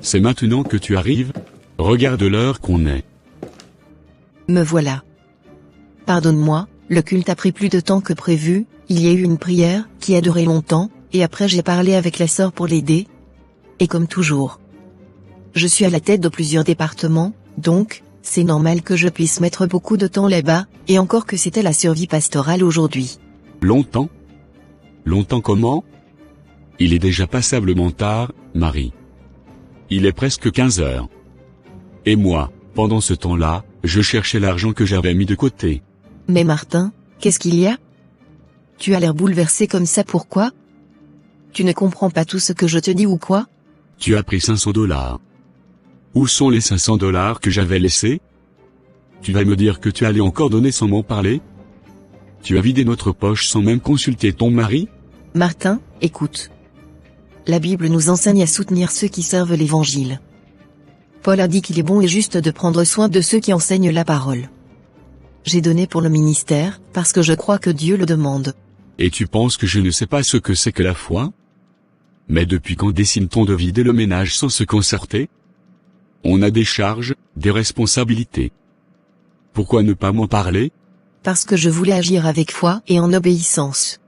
C'est maintenant que tu arrives? Regarde l'heure qu'on est. Me voilà. Pardonne-moi, le culte a pris plus de temps que prévu, il y a eu une prière qui a duré longtemps, et après j'ai parlé avec la sœur pour l'aider. Et comme toujours, je suis à la tête de plusieurs départements, donc, c'est normal que je puisse mettre beaucoup de temps là-bas, et encore que c'était la survie pastorale aujourd'hui. Longtemps? Longtemps comment? Il est déjà passablement tard, Marie. Il est presque 15 heures. Et moi, pendant ce temps-là, je cherchais l'argent que j'avais mis de côté. Mais Martin, qu'est-ce qu'il y a? Tu as l'air bouleversé comme ça, pourquoi? Tu ne comprends pas tout ce que je te dis ou quoi? Tu as pris $500. Où sont les $500 que j'avais laissés? Tu vas me dire que tu allais encore donner sans m'en parler? Tu as vidé notre poche sans même consulter ton mari? Martin, écoute. La Bible nous enseigne à soutenir ceux qui servent l'Évangile. Paul a dit qu'il est bon et juste de prendre soin de ceux qui enseignent la parole. J'ai donné pour le ministère, parce que je crois que Dieu le demande. Et tu penses que je ne sais pas ce que c'est que la foi? Mais depuis quand décide-t-on de vider le ménage sans se concerter? On a des charges, des responsabilités. Pourquoi ne pas m'en parler? Parce que je voulais agir avec foi et en obéissance.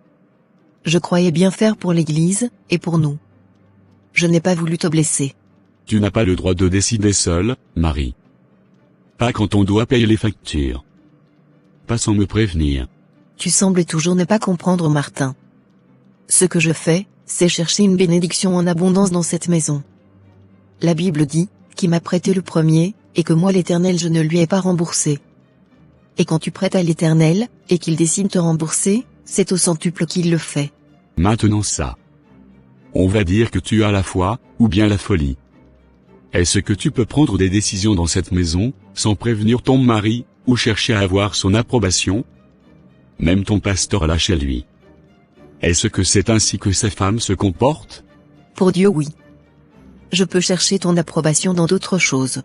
Je croyais bien faire pour l'Église, et pour nous. Je n'ai pas voulu te blesser. Tu n'as pas le droit de décider seule, Marie. Pas quand on doit payer les factures. Pas sans me prévenir. Tu sembles toujours ne pas comprendre, Martin. Ce que je fais, c'est chercher une bénédiction en abondance dans cette maison. La Bible dit, qui m'a prêté le premier, et que moi l'Éternel je ne lui ai pas remboursé. Et quand tu prêtes à l'Éternel, et qu'il décide de te rembourser, c'est au centuple qu'il le fait. Maintenant ça. On va dire que tu as la foi, ou bien la folie. Est-ce que tu peux prendre des décisions dans cette maison, sans prévenir ton mari, ou chercher à avoir son approbation? Même ton pasteur l'a chez lui. Est-ce que c'est ainsi que ces femmes se comportent? Pour Dieu, oui. Je peux chercher ton approbation dans d'autres choses.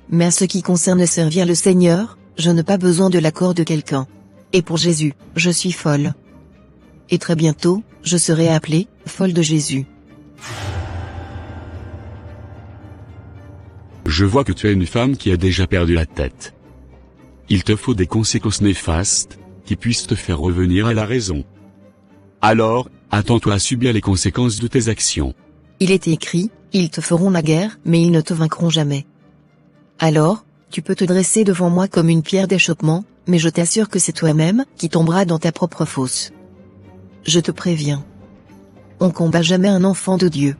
Mais à ce qui concerne servir le Seigneur, je n'ai pas besoin de l'accord de quelqu'un. Et pour Jésus, je suis folle. Et très bientôt, je serai appelée folle de Jésus. Je vois que tu es une femme qui a déjà perdu la tête. Il te faut des conséquences néfastes, qui puissent te faire revenir à la raison. Alors, attends-toi à subir les conséquences de tes actions. Il est écrit, ils te feront la guerre, mais ils ne te vaincront jamais. Alors, tu peux te dresser devant moi comme une pierre d'achoppement, mais je t'assure que c'est toi-même qui tomberas dans ta propre fosse. Je te préviens. On combat jamais un enfant de Dieu.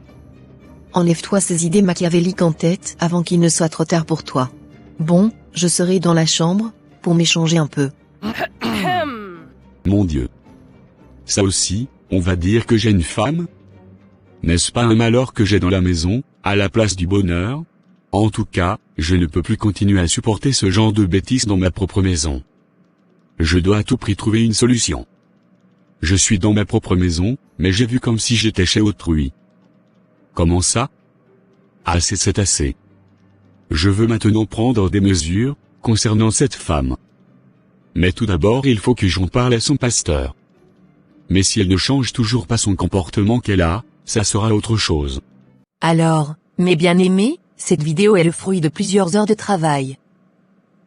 Enlève-toi ces idées machiavéliques en tête avant qu'il ne soit trop tard pour toi. Bon, je serai dans la chambre, pour m'échanger un peu. Mon Dieu. Ça aussi, on va dire que j'ai une femme? N'est-ce pas un malheur que j'ai dans la maison, à la place du bonheur? En tout cas, je ne peux plus continuer à supporter ce genre de bêtises dans ma propre maison. Je dois à tout prix trouver une solution. Je suis dans ma propre maison, mais j'ai vu comme si j'étais chez autrui. Comment ça? Assez, c'est assez. Je veux maintenant prendre des mesures, concernant cette femme. Mais tout d'abord il faut que j'en parle à son pasteur. Mais si elle ne change toujours pas son comportement qu'elle a, ça sera autre chose. Alors, mes bien-aimés, cette vidéo est le fruit de plusieurs heures de travail.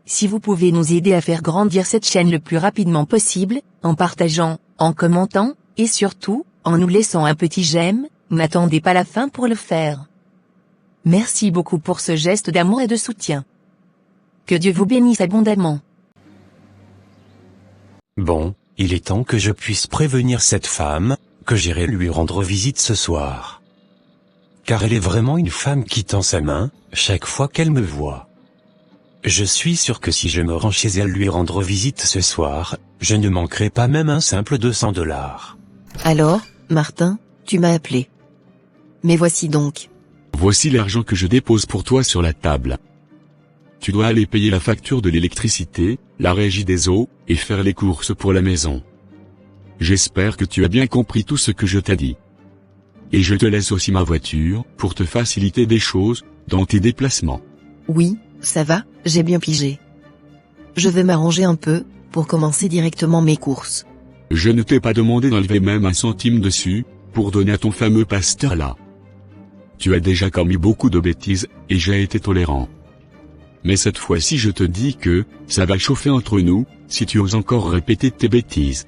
Si vous pouvez nous aider à faire grandir cette chaîne le plus rapidement possible, en partageant, en commentant, et surtout, en nous laissant un petit j'aime, n'attendez pas la fin pour le faire. Merci beaucoup pour ce geste d'amour et de soutien. Que Dieu vous bénisse abondamment. Bon, il est temps que je puisse prévenir cette femme, que j'irai lui rendre visite ce soir. Car elle est vraiment une femme qui tend sa main, chaque fois qu'elle me voit. Je suis sûr que si je me rends chez elle lui rendre visite ce soir, je ne manquerai pas même un simple $200. Alors, Martin, tu m'as appelé. Mais voici donc. Voici l'argent que je dépose pour toi sur la table. Tu dois aller payer la facture de l'électricité, la régie des eaux, et faire les courses pour la maison. J'espère que tu as bien compris tout ce que je t'ai dit. Et je te laisse aussi ma voiture, pour te faciliter des choses, dans tes déplacements. Oui, ça va, j'ai bien pigé. Je vais m'arranger un peu, pour commencer directement mes courses. Je ne t'ai pas demandé d'enlever même un centime dessus, pour donner à ton fameux pasteur là. Tu as déjà commis beaucoup de bêtises, et j'ai été tolérant. Mais cette fois-ci je te dis que, ça va chauffer entre nous, si tu oses encore répéter tes bêtises.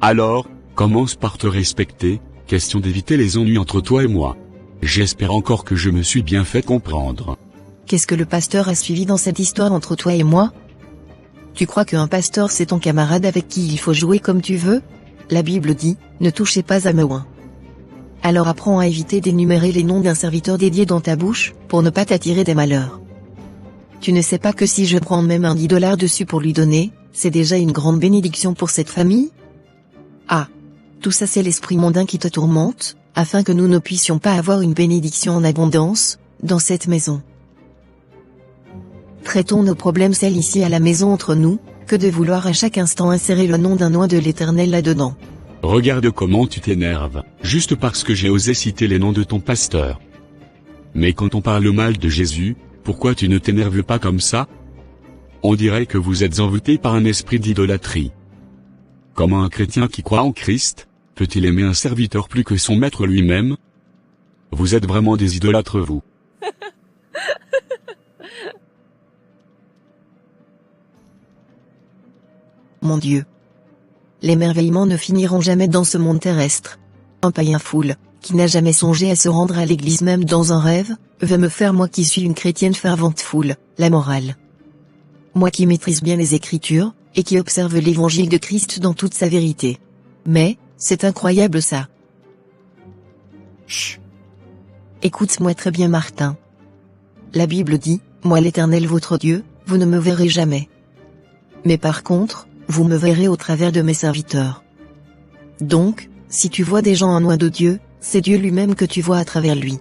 Alors, commence par te respecter, question d'éviter les ennuis entre toi et moi. J'espère encore que je me suis bien fait comprendre. Qu'est-ce que le pasteur a suivi dans cette histoire entre toi et moi? Tu crois qu'un pasteur c'est ton camarade avec qui il faut jouer comme tu veux? La Bible dit, ne touchez pas à mes oins. Alors apprends à éviter d'énumérer les noms d'un serviteur dédié dans ta bouche, pour ne pas t'attirer des malheurs. Tu ne sais pas que si je prends même un $10 dessus pour lui donner, c'est déjà une grande bénédiction pour cette famille? Ah! Tout ça c'est l'esprit mondain qui te tourmente, afin que nous ne puissions pas avoir une bénédiction en abondance, dans cette maison. Traitons nos problèmes seuls ici à la maison entre nous, que de vouloir à chaque instant insérer le nom d'un oint de l'Éternel là-dedans. Regarde comment tu t'énerves, juste parce que j'ai osé citer les noms de ton pasteur. Mais quand on parle mal de Jésus, pourquoi tu ne t'énerves pas comme ça? On dirait que vous êtes envoûté par un esprit d'idolâtrie. Comment un chrétien qui croit en Christ, peut-il aimer un serviteur plus que son maître lui-même? Vous êtes vraiment des idolâtres vous. Mon Dieu. L'émerveillement ne finiront jamais dans ce monde terrestre. Un païen foule, qui n'a jamais songé à se rendre à l'église même dans un rêve, veut me faire moi qui suis une chrétienne fervente foule, la morale. Moi qui maîtrise bien les Écritures, et qui observe l'évangile de Christ dans toute sa vérité. Mais, c'est incroyable ça. Chut. Écoute-moi très bien Martin. La Bible dit, moi l'Éternel votre Dieu, vous ne me verrez jamais. Mais par contre, vous me verrez au travers de mes serviteurs. Donc, si tu vois des gens en loin de Dieu, c'est Dieu lui-même que tu vois à travers lui.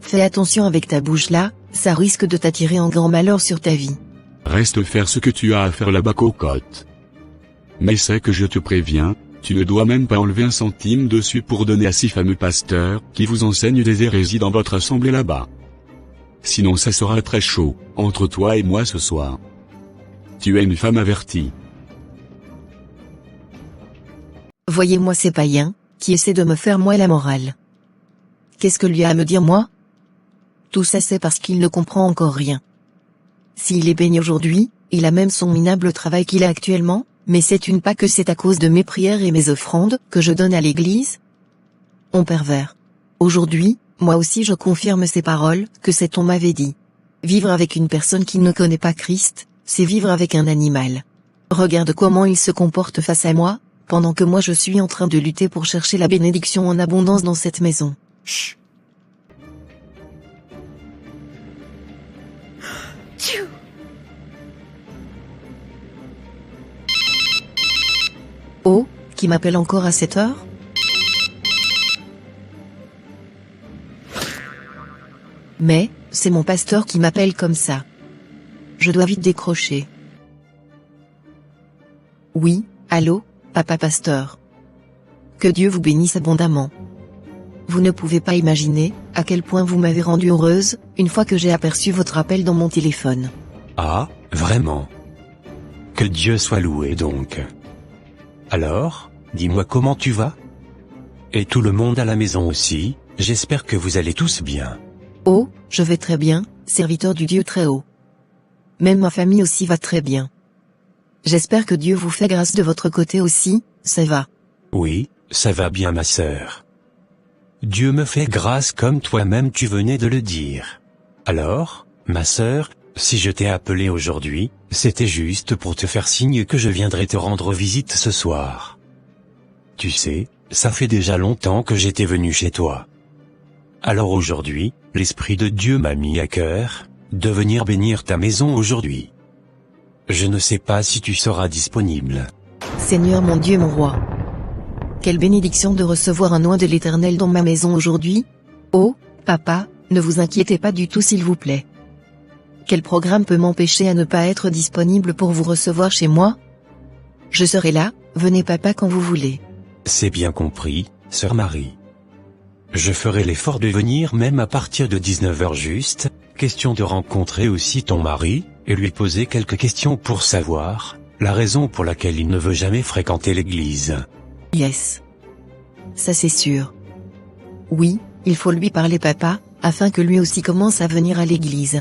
Fais attention avec ta bouche là, ça risque de t'attirer en grand malheur sur ta vie. Reste faire ce que tu as à faire là-bas cocotte. Mais c'est que je te préviens, tu ne dois même pas enlever un centime dessus pour donner à ces fameux pasteurs qui vous enseignent des hérésies dans votre assemblée là-bas. Sinon ça sera très chaud, entre toi et moi ce soir. Tu es une femme avertie. Voyez-moi ces païens, qui essaient de me faire moi la morale. Qu'est-ce que lui a à me dire moi? Tout ça c'est parce qu'il ne comprend encore rien. S'il est béni aujourd'hui, il a même son minable travail qu'il a actuellement, mais sais-tu pas que c'est à cause de mes prières et mes offrandes que je donne à l'église? On pervers. Aujourd'hui, moi aussi je confirme ces paroles que cet homme m'avait dit. Vivre avec une personne qui ne connaît pas Christ, c'est vivre avec un animal. Regarde comment il se comporte face à moi, pendant que moi je suis en train de lutter pour chercher la bénédiction en abondance dans cette maison. Chut. Oh, qui m'appelle encore à cette heure? Mais, c'est mon pasteur qui m'appelle comme ça. Je dois vite décrocher. Oui, allô, papa pasteur. Que Dieu vous bénisse abondamment. Vous ne pouvez pas imaginer, à quel point vous m'avez rendue heureuse, une fois que j'ai aperçu votre appel dans mon téléphone. Ah, vraiment? Que Dieu soit loué donc. Alors, dis-moi comment tu vas? Et tout le monde à la maison aussi, j'espère que vous allez tous bien. Oh, je vais très bien, serviteur du Dieu très haut. Même ma famille aussi va très bien. J'espère que Dieu vous fait grâce de votre côté aussi, ça va. Oui, ça va bien ma sœur. Dieu me fait grâce comme toi-même tu venais de le dire. Alors, ma sœur, si je t'ai appelé aujourd'hui, c'était juste pour te faire signe que je viendrai te rendre visite ce soir. Tu sais, ça fait déjà longtemps que j'étais venu chez toi. Alors aujourd'hui, l'Esprit de Dieu m'a mis à cœur de venir bénir ta maison aujourd'hui. Je ne sais pas si tu seras disponible. Seigneur mon Dieu mon roi. Quelle bénédiction de recevoir un oint de l'Éternel dans ma maison aujourd'hui. Oh, papa, ne vous inquiétez pas du tout s'il vous plaît. Quel programme peut m'empêcher à ne pas être disponible pour vous recevoir chez moi? Je serai là, venez papa quand vous voulez. C'est bien compris, sœur Marie. Je ferai l'effort de venir même à partir de 19h juste, question de rencontrer aussi ton mari, et lui poser quelques questions pour savoir la raison pour laquelle il ne veut jamais fréquenter l'église. Yes. Ça c'est sûr. Oui, il faut lui parler papa, afin que lui aussi commence à venir à l'église.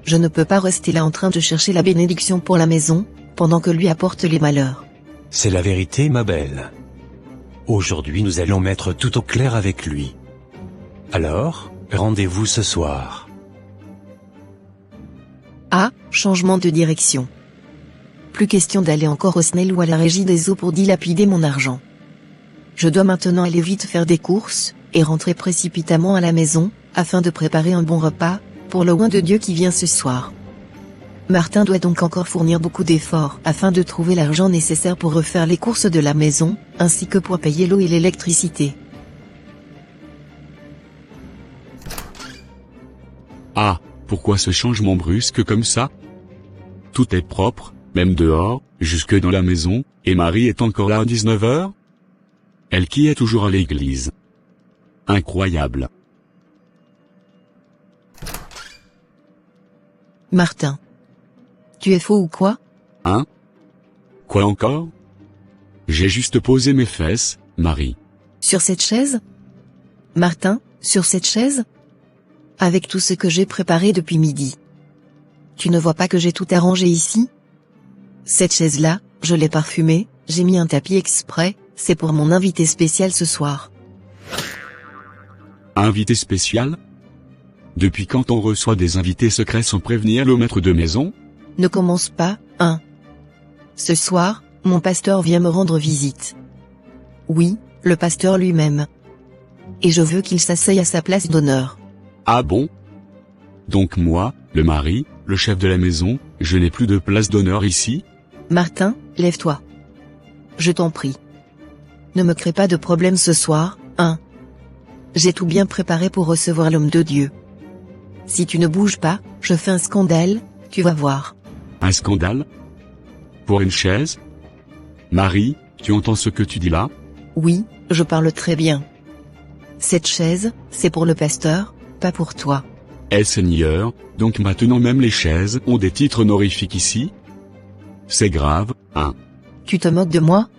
Je ne peux pas rester là en train de chercher la bénédiction pour la maison, pendant que lui apporte les malheurs. C'est la vérité, ma belle. Aujourd'hui nous allons mettre tout au clair avec lui. Alors, rendez-vous ce soir. Ah, changement de direction. Plus question d'aller encore au SNEL ou à la régie des eaux pour dilapider mon argent. Je dois maintenant aller vite faire des courses, et rentrer précipitamment à la maison, afin de préparer un bon repas, pour le oint de Dieu qui vient ce soir. Martin doit donc encore fournir beaucoup d'efforts afin de trouver l'argent nécessaire pour refaire les courses de la maison, ainsi que pour payer l'eau et l'électricité. Ah, pourquoi ce changement brusque comme ça? Tout est propre, même dehors, jusque dans la maison, et Marie est encore là à 19h? Elle qui est toujours à l'église. Incroyable. Martin. Tu es faux ou quoi? Hein? Quoi encore? J'ai juste posé mes fesses, Marie. Sur cette chaise? Martin, sur cette chaise? Avec tout ce que j'ai préparé depuis midi. Tu ne vois pas que j'ai tout arrangé ici? Cette chaise-là, je l'ai parfumée, j'ai mis un tapis exprès, c'est pour mon invité spécial ce soir. Invité spécial? Depuis quand on reçoit des invités secrets sans prévenir le maître de maison? Ne commence pas, hein. Ce soir, mon pasteur vient me rendre visite. Oui, le pasteur lui-même. Et je veux qu'il s'asseye à sa place d'honneur. Ah bon? Donc moi, le mari, le chef de la maison, je n'ai plus de place d'honneur ici? Martin, lève-toi. Je t'en prie. Ne me crée pas de problème ce soir, hein. J'ai tout bien préparé pour recevoir l'homme de Dieu. Si tu ne bouges pas, je fais un scandale, tu vas voir. Un scandale? Pour une chaise? Marie, tu entends ce que tu dis là? Oui, je parle très bien. Cette chaise, c'est pour le pasteur, pas pour toi. Eh Seigneur, donc maintenant même les chaises ont des titres honorifiques ici? C'est grave, hein? Tu te moques de moi?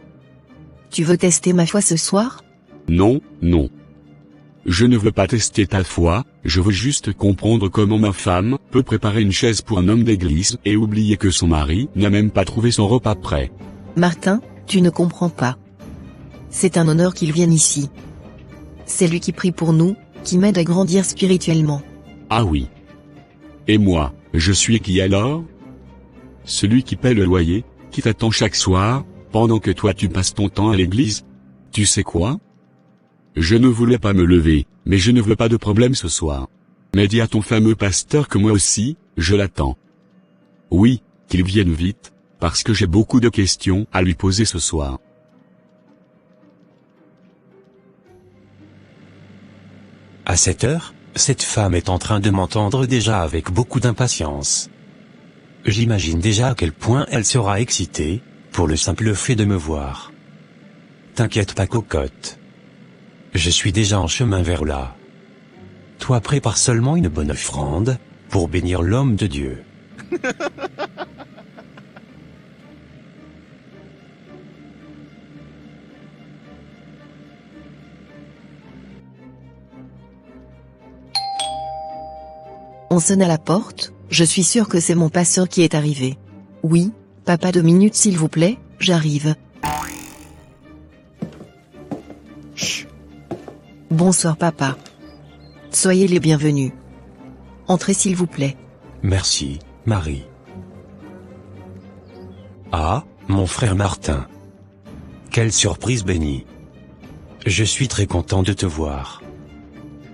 Tu veux tester ma foi ce soir? Non, non. Je ne veux pas tester ta foi, je veux juste comprendre comment ma femme peut préparer une chaise pour un homme d'église et oublier que son mari n'a même pas trouvé son repas prêt. Martin, tu ne comprends pas. C'est un honneur qu'il vienne ici. C'est lui qui prie pour nous, qui m'aide à grandir spirituellement. Ah oui. Et moi, je suis qui alors? Celui qui paie le loyer, qui t'attend chaque soir, pendant que toi tu passes ton temps à l'église? Tu sais quoi? Je ne voulais pas me lever, mais je ne veux pas de problème ce soir. Mais dis à ton fameux pasteur que moi aussi, je l'attends. Oui, qu'il vienne vite, parce que j'ai beaucoup de questions à lui poser ce soir. À cette heure, cette femme est en train de m'entendre déjà avec beaucoup d'impatience. J'imagine déjà à quel point elle sera excitée, pour le simple fait de me voir. T'inquiète pas cocotte. Je suis déjà en chemin vers là. Toi prépare seulement une bonne offrande, pour bénir l'homme de Dieu. On sonne à la porte, je suis sûr que c'est mon pasteur qui est arrivé. Oui, papa 2 minutes s'il vous plaît, j'arrive. Chut. Bonsoir papa. Soyez les bienvenus. Entrez s'il vous plaît. Merci, Marie. Ah, mon frère Martin. Quelle surprise bénie. Je suis très content de te voir.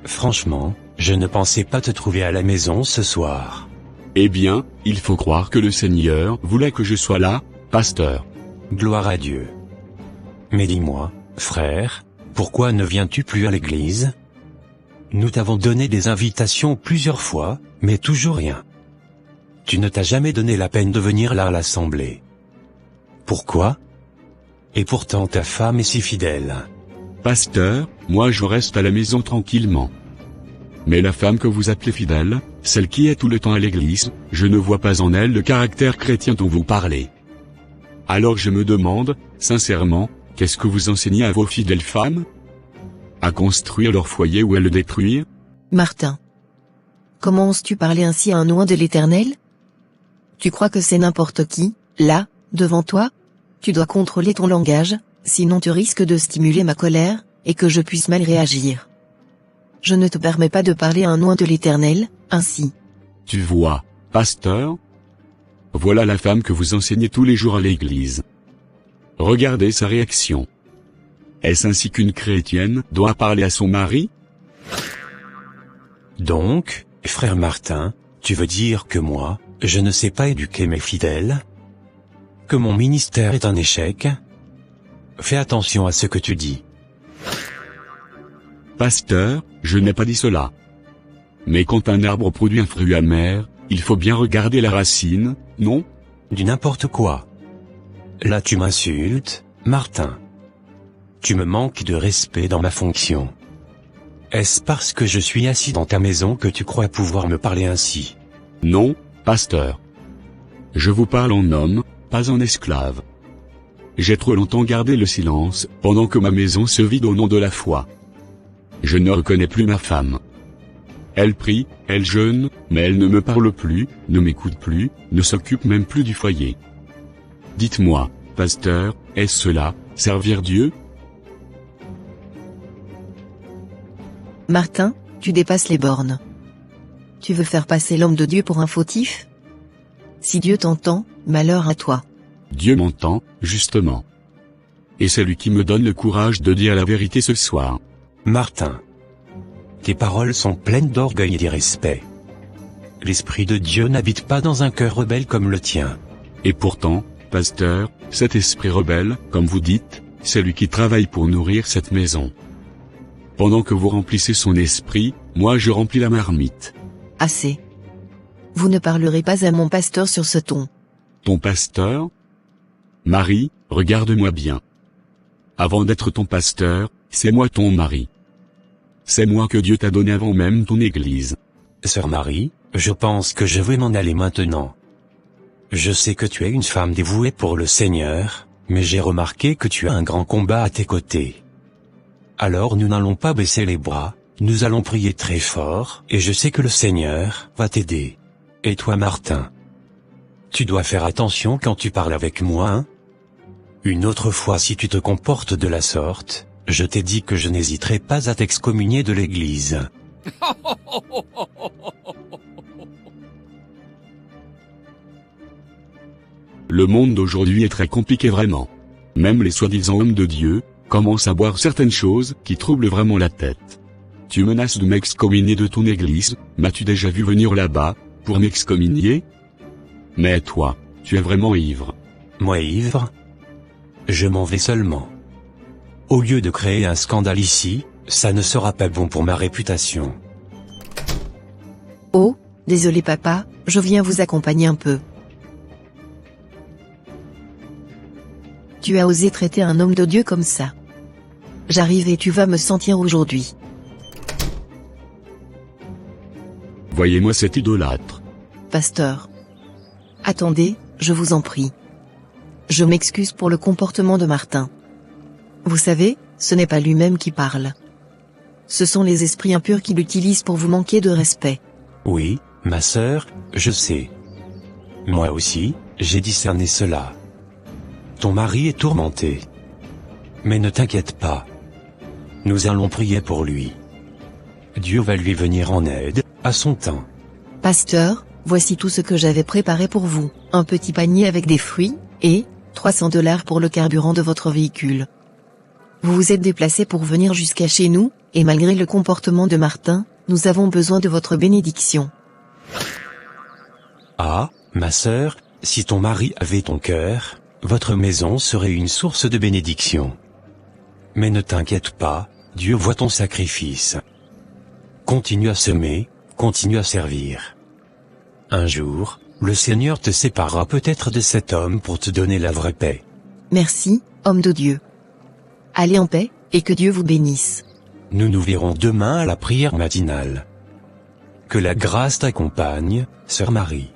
Franchement, je ne pensais pas te trouver à la maison ce soir. Eh bien, il faut croire que le Seigneur voulait que je sois là, pasteur. Gloire à Dieu. Mais dis-moi, frère, pourquoi ne viens-tu plus à l'église? Nous t'avons donné des invitations plusieurs fois, mais toujours rien. Tu ne t'as jamais donné la peine de venir là à l'assemblée. Pourquoi? Et pourtant ta femme est si fidèle. Pasteur, moi je reste à la maison tranquillement. Mais la femme que vous appelez fidèle, celle qui est tout le temps à l'église, je ne vois pas en elle le caractère chrétien dont vous parlez. Alors je me demande, sincèrement, qu'est-ce que vous enseignez à vos fidèles femmes? À construire leur foyer ou à le détruire? Martin. Comment oses-tu parler ainsi à un oint de l'Éternel? Tu crois que c'est n'importe qui, là, devant toi? Tu dois contrôler ton langage, sinon tu risques de stimuler ma colère, et que je puisse mal réagir. Je ne te permets pas de parler à un oint de l'Éternel, ainsi. Tu vois, pasteur? Voilà la femme que vous enseignez tous les jours à l'église. Regardez sa réaction. Est-ce ainsi qu'une chrétienne doit parler à son mari? Donc, frère Martin, tu veux dire que moi, je ne sais pas éduquer mes fidèles? Que mon ministère est un échec? Fais attention à ce que tu dis. Pasteur, je n'ai pas dit cela. Mais quand un arbre produit un fruit amer, il faut bien regarder la racine, non? Du n'importe quoi. Là tu m'insultes, Martin. Tu me manques de respect dans ma fonction. Est-ce parce que je suis assis dans ta maison que tu crois pouvoir me parler ainsi? Non, pasteur. Je vous parle en homme, pas en esclave. J'ai trop longtemps gardé le silence, pendant que ma maison se vide au nom de la foi. Je ne reconnais plus ma femme. Elle prie, elle jeûne, mais elle ne me parle plus, ne m'écoute plus, ne s'occupe même plus du foyer. Dites-moi, pasteur, est-ce cela, servir Dieu? Martin, tu dépasses les bornes. Tu veux faire passer l'homme de Dieu pour un fautif? Si Dieu t'entend, malheur à toi. Dieu m'entend, justement. Et c'est lui qui me donne le courage de dire la vérité ce soir. Martin. Tes paroles sont pleines d'orgueil et d'irrespect. L'Esprit de Dieu n'habite pas dans un cœur rebelle comme le tien. Et pourtant, pasteur, cet esprit rebelle, comme vous dites, c'est lui qui travaille pour nourrir cette maison. Pendant que vous remplissez son esprit, moi je remplis la marmite. Assez. Vous ne parlerez pas à mon pasteur sur ce ton. Ton pasteur? Marie, regarde-moi bien. Avant d'être ton pasteur, c'est moi ton mari. C'est moi que Dieu t'a donné avant même ton église. Sœur Marie, je pense que je vais m'en aller maintenant. Je sais que tu es une femme dévouée pour le Seigneur, mais j'ai remarqué que tu as un grand combat à tes côtés. Alors nous n'allons pas baisser les bras, nous allons prier très fort, et je sais que le Seigneur va t'aider. Et toi Martin? Tu dois faire attention quand tu parles avec moi, hein? Une autre fois si tu te comportes de la sorte, je t'ai dit que je n'hésiterai pas à t'excommunier de l'église. Le monde d'aujourd'hui est très compliqué vraiment. Même les soi-disant hommes de Dieu, commencent à boire certaines choses qui troublent vraiment la tête. Tu menaces de m'excommunier de ton église, m'as-tu déjà vu venir là-bas, pour m'excommunier? Mais toi, tu es vraiment ivre. Moi ivre? Je m'en vais seulement. Au lieu de créer un scandale ici, ça ne sera pas bon pour ma réputation. Oh, désolé papa, je viens vous accompagner un peu. Tu as osé traiter un homme de Dieu comme ça. J'arrive et tu vas me sentir aujourd'hui. Voyez-moi cet idolâtre. Pasteur. Attendez, je vous en prie. Je m'excuse pour le comportement de Martin. Vous savez, ce n'est pas lui-même qui parle. Ce sont les esprits impurs qui l'utilisent pour vous manquer de respect. Oui, ma sœur, je sais. Moi aussi, j'ai discerné cela. Ton mari est tourmenté. Mais ne t'inquiète pas. Nous allons prier pour lui. Dieu va lui venir en aide, à son temps. Pasteur, voici tout ce que j'avais préparé pour vous. Un petit panier avec des fruits, et $300 pour le carburant de votre véhicule. Vous vous êtes déplacé pour venir jusqu'à chez nous, et malgré le comportement de Martin, nous avons besoin de votre bénédiction. Ah, ma sœur, si ton mari avait ton cœur, votre maison serait une source de bénédiction. Mais ne t'inquiète pas, Dieu voit ton sacrifice. Continue à semer, continue à servir. Un jour, le Seigneur te séparera peut-être de cet homme pour te donner la vraie paix. Merci, homme de Dieu. Allez en paix, et que Dieu vous bénisse. Nous nous verrons demain à la prière matinale. Que la grâce t'accompagne, sœur Marie.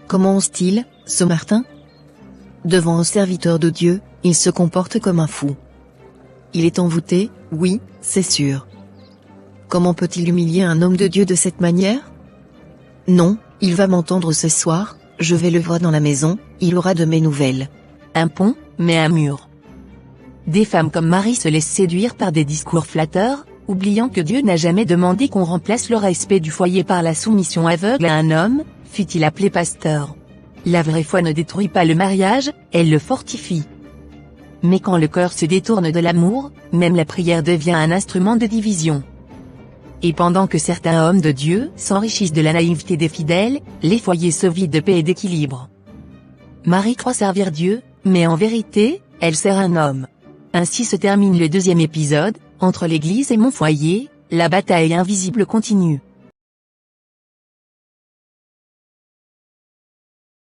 Comment ose-t-il, ce Martin? Devant un serviteur de Dieu, il se comporte comme un fou. Il est envoûté, oui, c'est sûr. Comment peut-il humilier un homme de Dieu de cette manière? Non, il va m'entendre ce soir, je vais le voir dans la maison, il aura de mes nouvelles. Un pont, mais un mur. Des femmes comme Marie se laissent séduire par des discours flatteurs, oubliant que Dieu n'a jamais demandé qu'on remplace le respect du foyer par la soumission aveugle à un homme, fût-il appelé pasteur. La vraie foi ne détruit pas le mariage, elle le fortifie. Mais quand le cœur se détourne de l'amour, même la prière devient un instrument de division. Et pendant que certains hommes de Dieu s'enrichissent de la naïveté des fidèles, les foyers se vident de paix et d'équilibre. Marie croit servir Dieu, mais en vérité, elle sert un homme. Ainsi se termine le 2e épisode, entre l'Église et mon foyer, la bataille invisible continue.